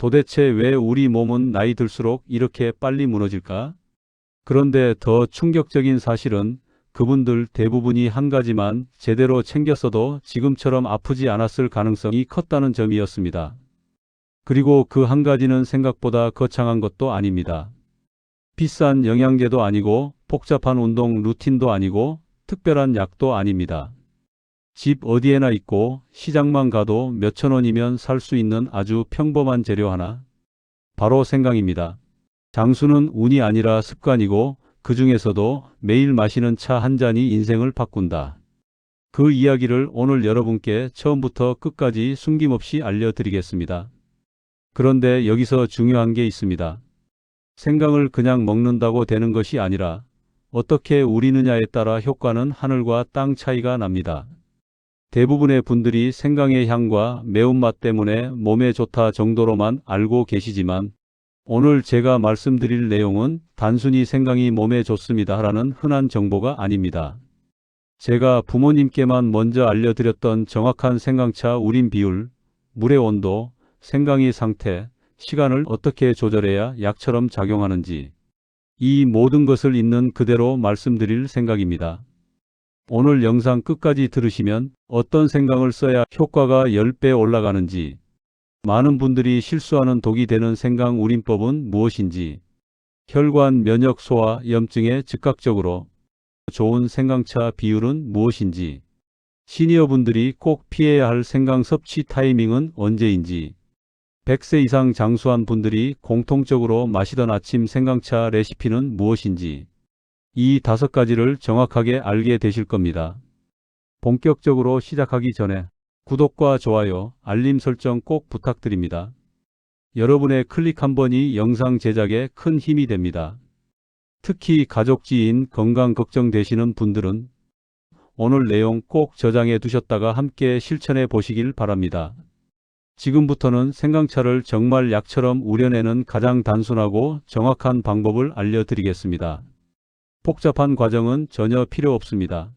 도대체 왜 우리 몸은 나이 들수록 이렇게 빨리 무너질까? 그런데 더 충격적인 사실은 그분들 대부분이 한 가지만 제대로 챙겼어도 지금처럼 아프지 않았을 가능성이 컸다는 점이었습니다. 그리고 그 한 가지는 생각보다 거창한 것도 아닙니다. 비싼 영양제도 아니고 복잡한 운동 루틴도 아니고 특별한 약도 아닙니다. 집 어디에나 있고 시장만 가도 몇천 원이면 살 수 있는 아주 평범한 재료 하나. 바로 생강입니다. 장수는 운이 아니라 습관이고 그 중에서도 매일 마시는 차 한 잔이 인생을 바꾼다. 그 이야기를 오늘 여러분께 처음부터 끝까지 숨김없이 알려드리겠습니다. 그런데 여기서 중요한 게 있습니다. 생강을 그냥 먹는다고 되는 것이 아니라 어떻게 우리느냐에 따라 효과는 하늘과 땅 차이가 납니다. 대부분의 분들이 생강의 향과 매운맛 때문에 몸에 좋다 정도로만 알고 계시지만 오늘 제가 말씀드릴 내용은 단순히 생강이 몸에 좋습니다 라는 흔한 정보가 아닙니다. 제가 부모님께만 먼저 알려드렸던 정확한 생강차 우린 비율, 물의 온도, 생강의 상태, 시간을 어떻게 조절해야 약처럼 작용하는지 이 모든 것을 있는 그대로 말씀드릴 생각입니다. 오늘 영상 끝까지 들으시면 어떤 생강을 써야 효과가 10배 올라가는지, 많은 분들이 실수하는 독이 되는 생강 우린법은 무엇인지, 혈관 면역 소화 염증에 즉각적으로 좋은 생강차 비율은 무엇인지, 시니어분들이 꼭 피해야 할 생강 섭취 타이밍은 언제인지, 100세 이상 장수한 분들이 공통적으로 마시던 아침 생강차 레시피는 무엇인지 이 5가지를 정확하게 알게 되실 겁니다. 본격적으로 시작하기 전에 구독과 좋아요, 알림 설정 꼭 부탁드립니다. 여러분의 클릭 한 번이 영상 제작에 큰 힘이 됩니다. 특히 가족 지인 건강 걱정되시는 분들은 오늘 내용 꼭 저장해 두셨다가 함께 실천해 보시길 바랍니다. 지금부터는 생강차를 정말 약처럼 우려내는 가장 단순하고 정확한 방법을 알려드리겠습니다. 복잡한 과정은 전혀 필요 없습니다.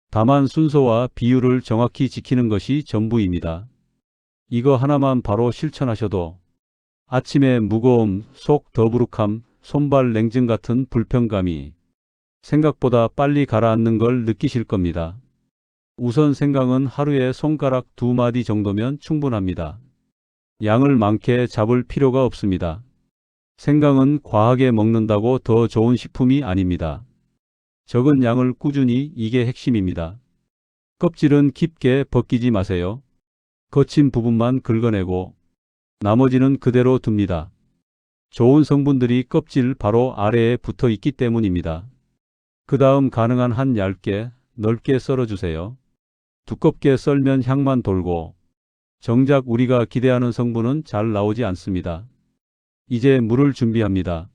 다만 순서와 비율을 정확히 지키는 것이 전부입니다. 이거 하나만 바로 실천하셔도 아침에 무거움, 속 더부룩함, 손발 냉증 같은 불편감이 생각보다 빨리 가라앉는 걸 느끼실 겁니다. 우선 생강은 하루에 손가락 2마디 정도면 충분합니다. 양을 많게 잡을 필요가 없습니다. 생강은 과하게 먹는다고 더 좋은 식품이 아닙니다. 적은 양을 꾸준히, 이게 핵심입니다. 껍질은 깊게 벗기지 마세요. 거친 부분만 긁어내고 나머지는 그대로 둡니다. 좋은 성분들이 껍질 바로 아래에 붙어 있기 때문입니다. 그 다음 가능한 한 얇게, 넓게 썰어주세요. 두껍게 썰면 향만 돌고 정작 우리가 기대하는 성분은 잘 나오지 않습니다. 이제 물을 준비합니다.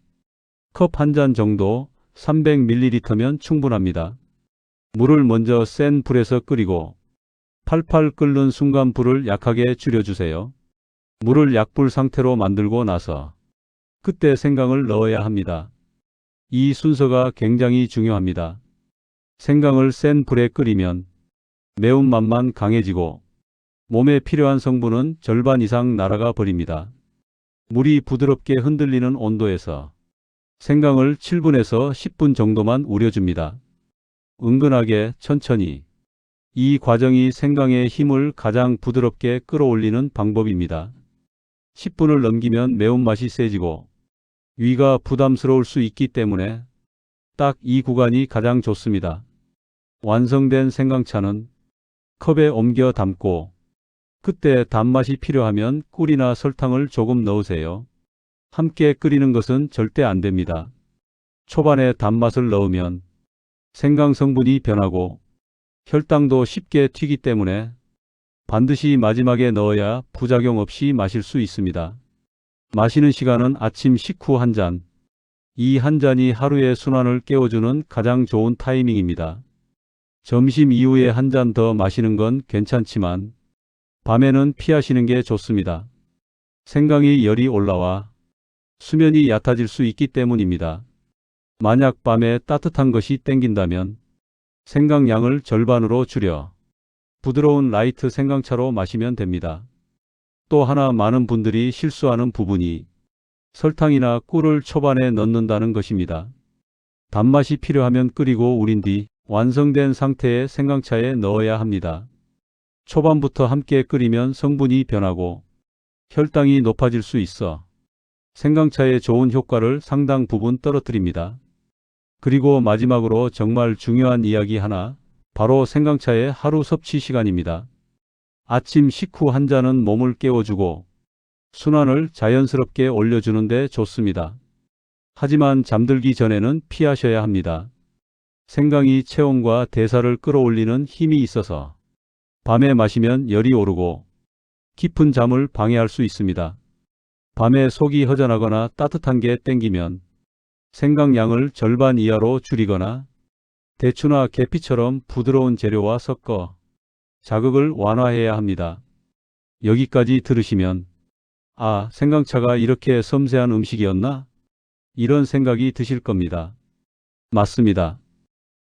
컵 한 잔 정도 300ml면 충분합니다. 물을 먼저 센 불에서 끓이고 팔팔 끓는 순간 불을 약하게 줄여주세요. 물을 약불 상태로 만들고 나서 그때 생강을 넣어야 합니다. 이 순서가 굉장히 중요합니다. 생강을 센 불에 끓이면 매운맛만 강해지고 몸에 필요한 성분은 절반 이상 날아가 버립니다. 물이 부드럽게 흔들리는 온도에서 생강을 7분에서 10분 정도만 우려줍니다. 은근하게 천천히. 이 과정이 생강의 힘을 가장 부드럽게 끌어올리는 방법입니다. 10분을 넘기면 매운맛이 세지고 위가 부담스러울 수 있기 때문에 딱 이 구간이 가장 좋습니다. 완성된 생강차는 컵에 옮겨 담고 그때 단맛이 필요하면 꿀이나 설탕을 조금 넣으세요. 함께 끓이는 것은 절대 안 됩니다. 초반에 단맛을 넣으면 생강 성분이 변하고 혈당도 쉽게 튀기 때문에 반드시 마지막에 넣어야 부작용 없이 마실 수 있습니다. 마시는 시간은 아침 식후 한 잔. 이 한 잔이 하루의 순환을 깨워주는 가장 좋은 타이밍입니다. 점심 이후에 한 잔 더 마시는 건 괜찮지만 밤에는 피하시는 게 좋습니다. 생강이 열이 올라와 수면이 얕아질 수 있기 때문입니다. 만약 밤에 따뜻한 것이 땡긴다면 생강 양을 절반으로 줄여 부드러운 라이트 생강차로 마시면 됩니다. 또 하나 많은 분들이 실수하는 부분이 설탕이나 꿀을 초반에 넣는다는 것입니다. 단맛이 필요하면 끓이고 우린 뒤 완성된 상태의 생강차에 넣어야 합니다. 초반부터 함께 끓이면 성분이 변하고 혈당이 높아질 수 있어 생강차의 좋은 효과를 상당 부분 떨어뜨립니다. 그리고 마지막으로 정말 중요한 이야기 하나, 바로 생강차의 하루 섭취 시간입니다. 아침 식후 한 잔은 몸을 깨워주고 순환을 자연스럽게 올려주는 데 좋습니다. 하지만 잠들기 전에는 피하셔야 합니다. 생강이 체온과 대사를 끌어올리는 힘이 있어서 밤에 마시면 열이 오르고 깊은 잠을 방해할 수 있습니다. 밤에 속이 허전하거나 따뜻한 게 땡기면 생강 양을 절반 이하로 줄이거나 대추나 계피처럼 부드러운 재료와 섞어 자극을 완화해야 합니다. 여기까지 들으시면 아, 생강차가 이렇게 섬세한 음식이었나? 이런 생각이 드실 겁니다. 맞습니다.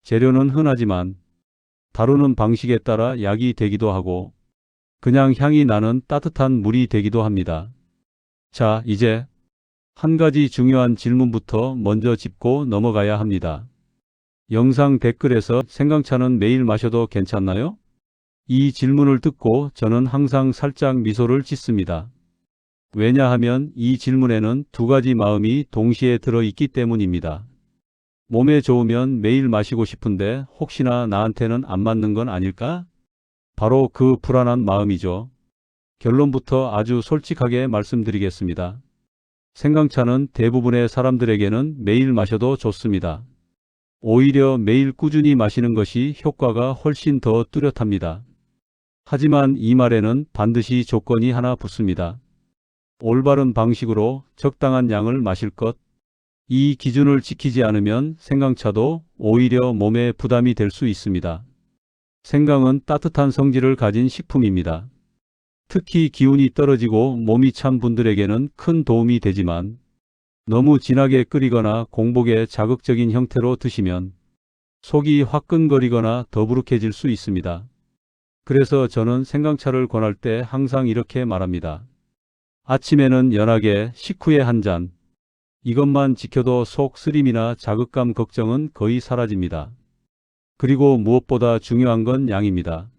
재료는 흔하지만 다루는 방식에 따라 약이 되기도 하고 그냥 향이 나는 따뜻한 물이 되기도 합니다. 자, 이제 한 가지 중요한 질문부터 먼저 짚고 넘어가야 합니다. 영상 댓글에서 생강차는 매일 마셔도 괜찮나요? 이 질문을 듣고 저는 항상 살짝 미소를 짓습니다. 왜냐하면 이 질문에는 두 가지 마음이 동시에 들어있기 때문입니다. 몸에 좋으면 매일 마시고 싶은데 혹시나 나한테는 안 맞는 건 아닐까? 바로 그 불안한 마음이죠. 결론부터 아주 솔직하게 말씀드리겠습니다. 생강차는 대부분의 사람들에게는 매일 마셔도 좋습니다. 오히려 매일 꾸준히 마시는 것이 효과가 훨씬 더 뚜렷합니다. 하지만 이 말에는 반드시 조건이 하나 붙습니다. 올바른 방식으로 적당한 양을 마실 것. 이 기준을 지키지 않으면 생강차도 오히려 몸에 부담이 될 수 있습니다. 생강은 따뜻한 성질을 가진 식품입니다. 특히 기운이 떨어지고 몸이 찬 분들에게는 큰 도움이 되지만 너무 진하게 끓이거나 공복에 자극적인 형태로 드시면 속이 화끈거리거나 더부룩해질 수 있습니다. 그래서 저는 생강차를 권할 때 항상 이렇게 말합니다. 아침에는 연하게, 식후에 한 잔. 이것만 지켜도 속 쓰림이나 자극감 걱정은 거의 사라집니다. 그리고 무엇보다 중요한 건 양입니다.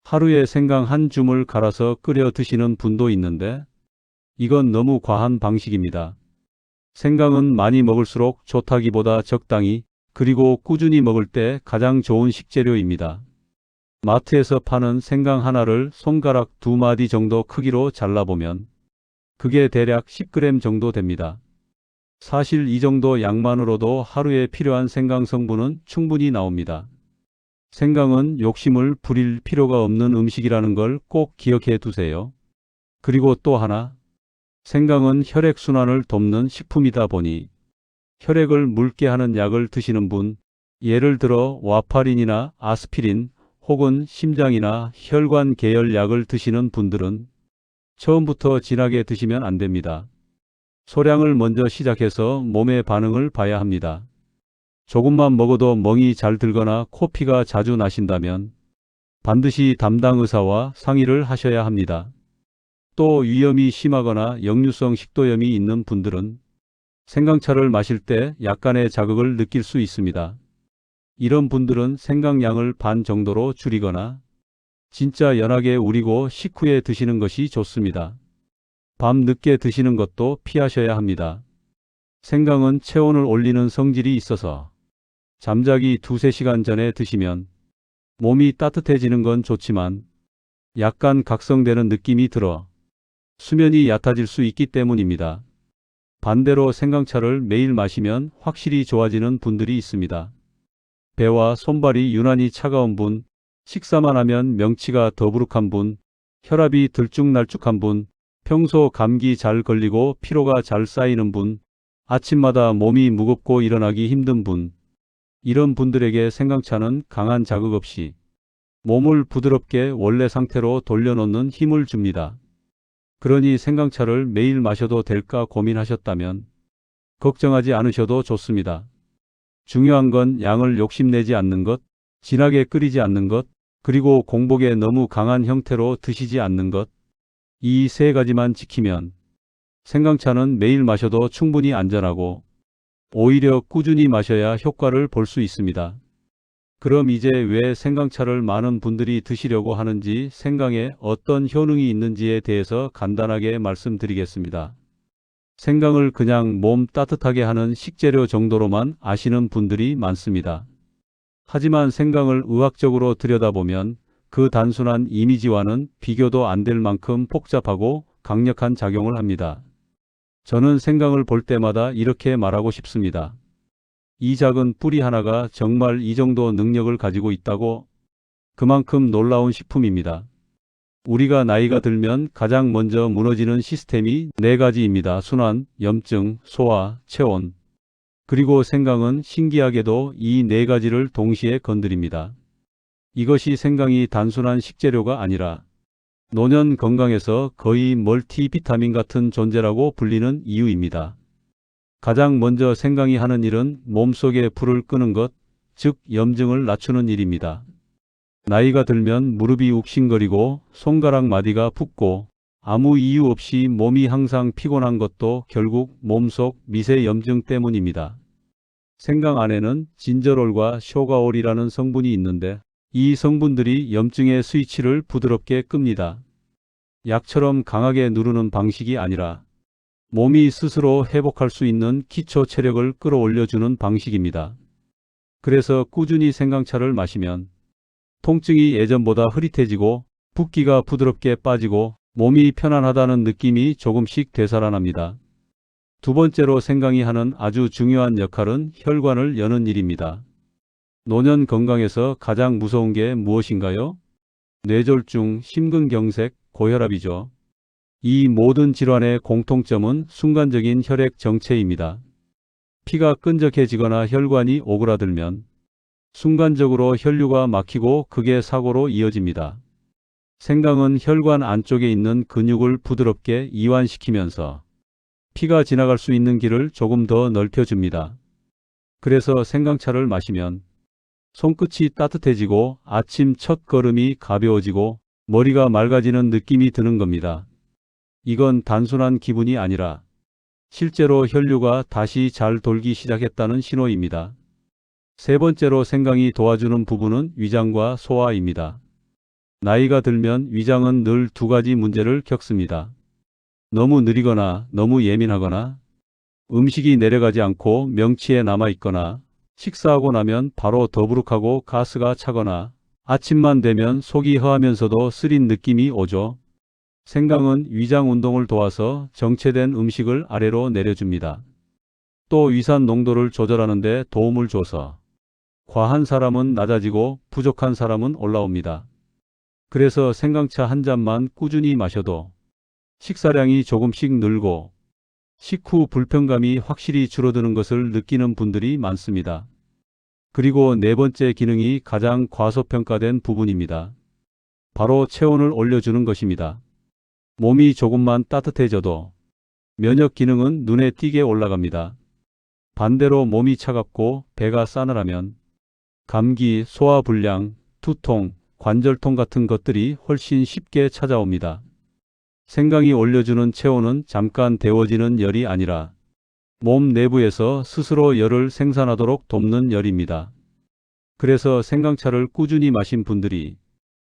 하루에 생강 한 줌을 갈아서 끓여 드시는 분도 있는데 이건 너무 과한 방식입니다. 생강은 많이 먹을수록 좋다기보다 적당히, 그리고 꾸준히 먹을 때 가장 좋은 식재료입니다. 마트에서 파는 생강 하나를 손가락 2마디 정도 크기로 잘라보면 그게 대략 10g 정도 됩니다. 사실 이 정도 양만으로도 하루에 필요한 생강 성분은 충분히 나옵니다. 생강은 욕심을 부릴 필요가 없는 음식이라는 걸 꼭 기억해 두세요. 그리고 또 하나, 생강은 혈액순환을 돕는 식품이다 보니 혈액을 묽게 하는 약을 드시는 분, 예를 들어 와파린이나 아스피린 혹은 심장이나 혈관 계열 약을 드시는 분들은 처음부터 진하게 드시면 안 됩니다. 소량을 먼저 시작해서 몸의 반응을 봐야 합니다. 조금만 먹어도 멍이 잘 들거나 코피가 자주 나신다면 반드시 담당 의사와 상의를 하셔야 합니다. 또 위염이 심하거나 역류성 식도염이 있는 분들은 생강차를 마실 때 약간의 자극을 느낄 수 있습니다. 이런 분들은 생강량을 반 정도로 줄이거나 진짜 연하게 우리고 식후에 드시는 것이 좋습니다. 밤 늦게 드시는 것도 피하셔야 합니다. 생강은 체온을 올리는 성질이 있어서 잠자기 2-3시간 전에 드시면 몸이 따뜻해지는 건 좋지만 약간 각성되는 느낌이 들어 수면이 얕아질 수 있기 때문입니다. 반대로 생강차를 매일 마시면 확실히 좋아지는 분들이 있습니다. 배와 손발이 유난히 차가운 분, 식사만 하면 명치가 더부룩한 분, 혈압이 들쭉날쭉한 분, 평소 감기 잘 걸리고 피로가 잘 쌓이는 분, 아침마다 몸이 무겁고 일어나기 힘든 분, 이런 분들에게 생강차는 강한 자극 없이 몸을 부드럽게 원래 상태로 돌려놓는 힘을 줍니다. 그러니 생강차를 매일 마셔도 될까 고민하셨다면 걱정하지 않으셔도 좋습니다. 중요한 건 양을 욕심내지 않는 것, 진하게 끓이지 않는 것, 그리고 공복에 너무 강한 형태로 드시지 않는 것. 이 세 가지만 지키면 생강차는 매일 마셔도 충분히 안전하고 오히려 꾸준히 마셔야 효과를 볼 수 있습니다. 그럼 이제 왜 생강차를 많은 분들이 드시려고 하는지, 생강에 어떤 효능이 있는지에 대해서 간단하게 말씀드리겠습니다. 생강을 그냥 몸 따뜻하게 하는 식재료 정도로만 아시는 분들이 많습니다. 하지만 생강을 의학적으로 들여다보면 그 단순한 이미지와는 비교도 안 될 만큼 복잡하고 강력한 작용을 합니다. 저는 생강을 볼 때마다 이렇게 말하고 싶습니다. 이 작은 뿌리 하나가 정말 이 정도 능력을 가지고 있다고? 그만큼 놀라운 식품입니다. 우리가 나이가 들면 가장 먼저 무너지는 시스템이 네 가지입니다. 순환, 염증, 소화, 체온. 그리고 생강은 신기하게도 이 네 가지를 동시에 건드립니다. 이것이 생강이 단순한 식재료가 아니라 노년 건강에서 거의 멀티비타민 같은 존재라고 불리는 이유입니다. 가장 먼저 생강이 하는 일은 몸속에 불을 끄는 것, 즉 염증을 낮추는 일입니다. 나이가 들면 무릎이 욱신거리고 손가락 마디가 붓고 아무 이유 없이 몸이 항상 피곤한 것도 결국 몸속 미세 염증 때문입니다. 생강 안에는 진저롤과 쇼가올이라는 성분이 있는데 이 성분들이 염증의 스위치를 부드럽게 끕니다. 약처럼 강하게 누르는 방식이 아니라 몸이 스스로 회복할 수 있는 기초 체력을 끌어올려주는 방식입니다. 그래서 꾸준히 생강차를 마시면 통증이 예전보다 흐릿해지고 붓기가 부드럽게 빠지고 몸이 편안하다는 느낌이 조금씩 되살아납니다. 두 번째로 생강이 하는 아주 중요한 역할은 혈관을 여는 일입니다. 노년 건강에서 가장 무서운 게 무엇인가요? 뇌졸중, 심근경색, 고혈압이죠. 이 모든 질환의 공통점은 순간적인 혈액 정체입니다. 피가 끈적해지거나 혈관이 오그라들면 순간적으로 혈류가 막히고 그게 사고로 이어집니다. 생강은 혈관 안쪽에 있는 근육을 부드럽게 이완시키면서 피가 지나갈 수 있는 길을 조금 더 넓혀줍니다. 그래서 생강차를 마시면 손끝이 따뜻해지고 아침 첫 걸음이 가벼워지고 머리가 맑아지는 느낌이 드는 겁니다. 이건 단순한 기분이 아니라 실제로 혈류가 다시 잘 돌기 시작했다는 신호입니다. 세 번째로 생강이 도와주는 부분은 위장과 소화입니다. 나이가 들면 위장은 늘 두 가지 문제를 겪습니다. 너무 느리거나 너무 예민하거나 음식이 내려가지 않고 명치에 남아있거나 식사하고 나면 바로 더부룩하고 가스가 차거나 아침만 되면 속이 허하면서도 쓰린 느낌이 오죠. 생강은 위장 운동을 도와서 정체된 음식을 아래로 내려줍니다. 또 위산 농도를 조절하는 데 도움을 줘서 과한 사람은 낮아지고 부족한 사람은 올라옵니다. 그래서 생강차 한 잔만 꾸준히 마셔도 식사량이 조금씩 늘고 식후 불편감이 확실히 줄어드는 것을 느끼는 분들이 많습니다. 그리고 네 번째 기능이 가장 과소평가된 부분입니다. 바로 체온을 올려주는 것입니다. 몸이 조금만 따뜻해져도 면역 기능은 눈에 띄게 올라갑니다. 반대로 몸이 차갑고 배가 싸늘하면 감기, 소화불량, 두통, 관절통 같은 것들이 훨씬 쉽게 찾아옵니다. 생강이 올려주는 체온은 잠깐 데워지는 열이 아니라 몸 내부에서 스스로 열을 생산하도록 돕는 열입니다. 그래서 생강차를 꾸준히 마신 분들이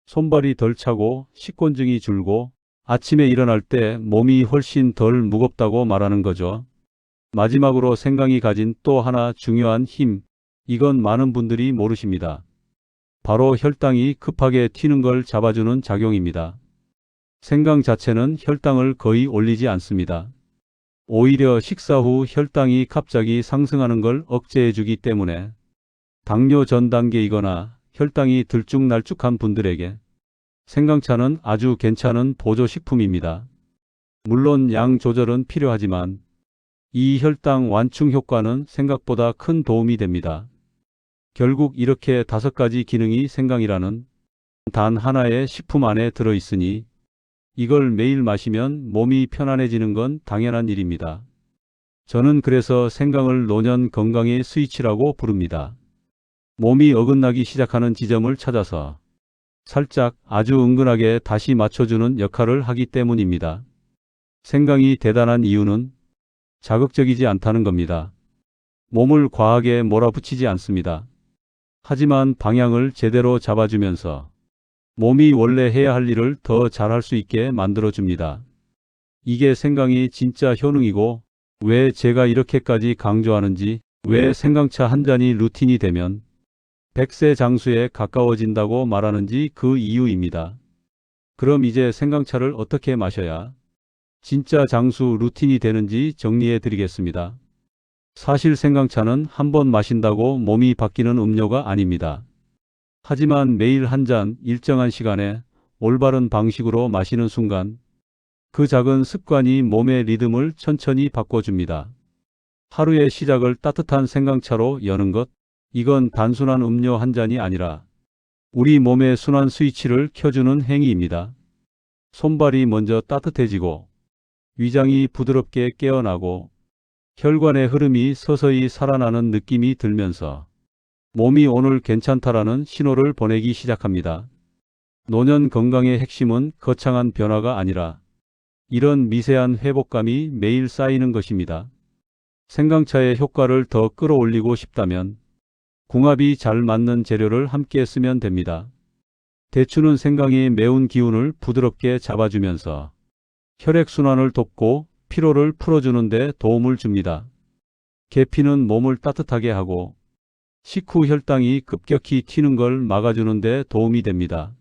손발이 덜 차고 식곤증이 줄고 아침에 일어날 때 몸이 훨씬 덜 무겁다고 말하는 거죠. 마지막으로 생강이 가진 또 하나 중요한 힘, 이건 많은 분들이 모르십니다. 바로 혈당이 급하게 튀는 걸 잡아주는 작용입니다. 생강 자체는 혈당을 거의 올리지 않습니다. 오히려 식사 후 혈당이 갑자기 상승하는 걸 억제해주기 때문에 당뇨 전 단계이거나 혈당이 들쭉날쭉한 분들에게 생강차는 아주 괜찮은 보조식품입니다. 물론 양 조절은 필요하지만 이 혈당 완충 효과는 생각보다 큰 도움이 됩니다. 결국 이렇게 5가지 기능이 생강이라는 단 하나의 식품 안에 들어있으니 이걸 매일 마시면 몸이 편안해지는 건 당연한 일입니다. 저는 그래서 생강을 노년 건강의 스위치라고 부릅니다. 몸이 어긋나기 시작하는 지점을 찾아서 살짝 아주 은근하게 다시 맞춰주는 역할을 하기 때문입니다. 생강이 대단한 이유는 자극적이지 않다는 겁니다. 몸을 과하게 몰아붙이지 않습니다. 하지만 방향을 제대로 잡아주면서 몸이 원래 해야 할 일을 더 잘할 수 있게 만들어줍니다. 이게 생강이 진짜 효능이고 왜 제가 이렇게까지 강조하는지, 왜 생강차 한 잔이 루틴이 되면 백세 장수에 가까워진다고 말하는지 그 이유입니다. 그럼 이제 생강차를 어떻게 마셔야 진짜 장수 루틴이 되는지 정리해 드리겠습니다. 사실 생강차는 한 번 마신다고 몸이 바뀌는 음료가 아닙니다. 하지만 매일 한 잔 일정한 시간에 올바른 방식으로 마시는 순간 그 작은 습관이 몸의 리듬을 천천히 바꿔줍니다. 하루의 시작을 따뜻한 생강차로 여는 것, 이건 단순한 음료 한 잔이 아니라 우리 몸의 순환 스위치를 켜주는 행위입니다. 손발이 먼저 따뜻해지고 위장이 부드럽게 깨어나고 혈관의 흐름이 서서히 살아나는 느낌이 들면서 몸이 오늘 괜찮다라는 신호를 보내기 시작합니다. 노년 건강의 핵심은 거창한 변화가 아니라 이런 미세한 회복감이 매일 쌓이는 것입니다. 생강차의 효과를 더 끌어올리고 싶다면 궁합이 잘 맞는 재료를 함께 쓰면 됩니다. 대추는 생강의 매운 기운을 부드럽게 잡아주면서 혈액순환을 돕고 피로를 풀어주는 데 도움을 줍니다. 계피는 몸을 따뜻하게 하고 식후 혈당이 급격히 튀는 걸 막아주는 데 도움이 됩니다.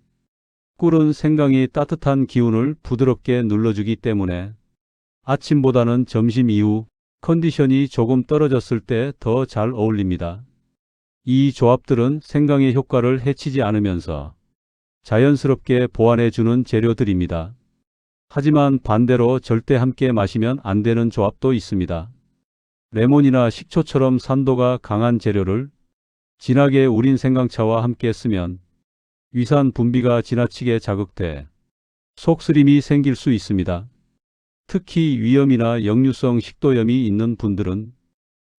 꿀은 생강이 따뜻한 기운을 부드럽게 눌러주기 때문에 아침보다는 점심 이후 컨디션이 조금 떨어졌을 때 더 잘 어울립니다. 이 조합들은 생강의 효과를 해치지 않으면서 자연스럽게 보완해주는 재료들입니다. 하지만 반대로 절대 함께 마시면 안 되는 조합도 있습니다. 레몬이나 식초처럼 산도가 강한 재료를 진하게 우린 생강차와 함께 쓰면 위산 분비가 지나치게 자극돼 속쓰림이 생길 수 있습니다. 특히 위염이나 역류성 식도염이 있는 분들은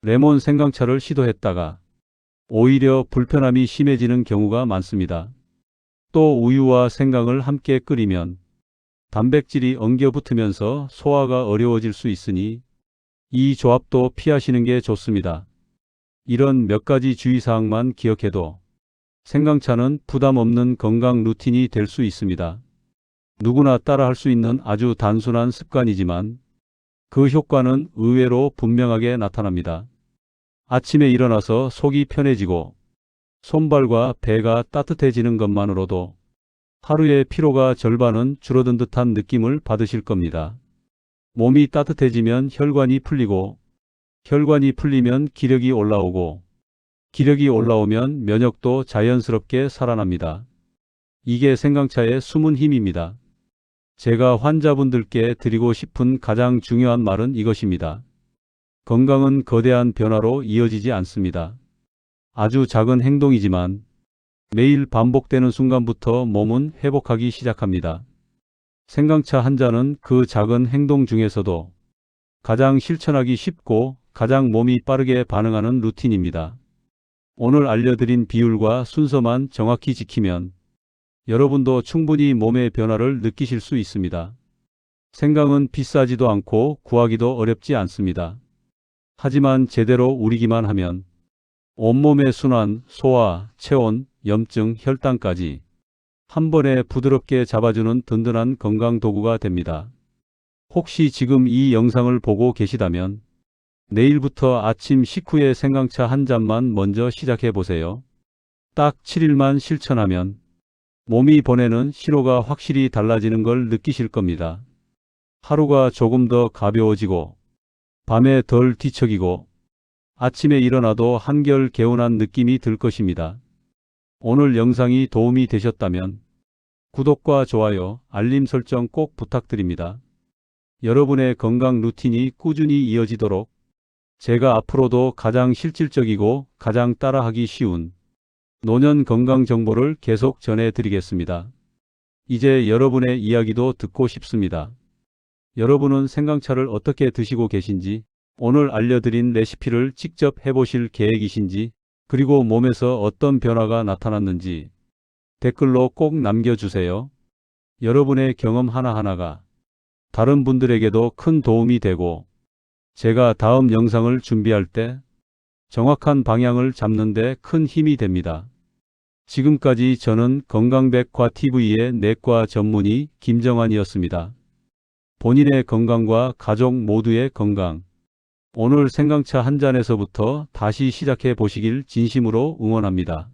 레몬 생강차를 시도했다가 오히려 불편함이 심해지는 경우가 많습니다. 또 우유와 생강을 함께 끓이면 단백질이 엉겨 붙으면서 소화가 어려워질 수 있으니 이 조합도 피하시는 게 좋습니다. 이런 몇 가지 주의사항만 기억해도 생강차는 부담 없는 건강 루틴이 될 수 있습니다. 누구나 따라 할 수 있는 아주 단순한 습관이지만 그 효과는 의외로 분명하게 나타납니다. 아침에 일어나서 속이 편해지고 손발과 배가 따뜻해지는 것만으로도 하루의 피로가 절반은 줄어든 듯한 느낌을 받으실 겁니다. 몸이 따뜻해지면 혈관이 풀리고 혈관이 풀리면 기력이 올라오고 기력이 올라오면 면역도 자연스럽게 살아납니다. 이게 생강차의 숨은 힘입니다. 제가 환자분들께 드리고 싶은 가장 중요한 말은 이것입니다. 건강은 거대한 변화로 이어지지 않습니다. 아주 작은 행동이지만 매일 반복되는 순간부터 몸은 회복하기 시작합니다. 생강차 한 잔은 그 작은 행동 중에서도 가장 실천하기 쉽고 가장 몸이 빠르게 반응하는 루틴입니다. 오늘 알려드린 비율과 순서만 정확히 지키면 여러분도 충분히 몸의 변화를 느끼실 수 있습니다. 생강은 비싸지도 않고 구하기도 어렵지 않습니다. 하지만 제대로 우리기만 하면 온몸의 순환, 소화, 체온, 염증, 혈당까지 한 번에 부드럽게 잡아주는 든든한 건강 도구가 됩니다. 혹시 지금 이 영상을 보고 계시다면 내일부터 아침 식후에 생강차 한 잔만 먼저 시작해 보세요. 딱 7일만 실천하면 몸이 보내는 신호가 확실히 달라지는 걸 느끼실 겁니다. 하루가 조금 더 가벼워지고 밤에 덜 뒤척이고 아침에 일어나도 한결 개운한 느낌이 들 것입니다. 오늘 영상이 도움이 되셨다면 구독과 좋아요, 알림 설정 꼭 부탁드립니다. 여러분의 건강 루틴이 꾸준히 이어지도록 제가 앞으로도 가장 실질적이고 가장 따라하기 쉬운 노년 건강 정보를 계속 전해드리겠습니다. 이제 여러분의 이야기도 듣고 싶습니다. 여러분은 생강차를 어떻게 드시고 계신지, 오늘 알려드린 레시피를 직접 해보실 계획이신지, 그리고 몸에서 어떤 변화가 나타났는지 댓글로 꼭 남겨주세요. 여러분의 경험 하나하나가 다른 분들에게도 큰 도움이 되고 제가 다음 영상을 준비할 때 정확한 방향을 잡는 데 큰 힘이 됩니다. 지금까지 저는 건강백과TV의 내과 전문의 김정환이었습니다. 본인의 건강과 가족 모두의 건강, 오늘 생강차 한 잔에서부터 다시 시작해 보시길 진심으로 응원합니다.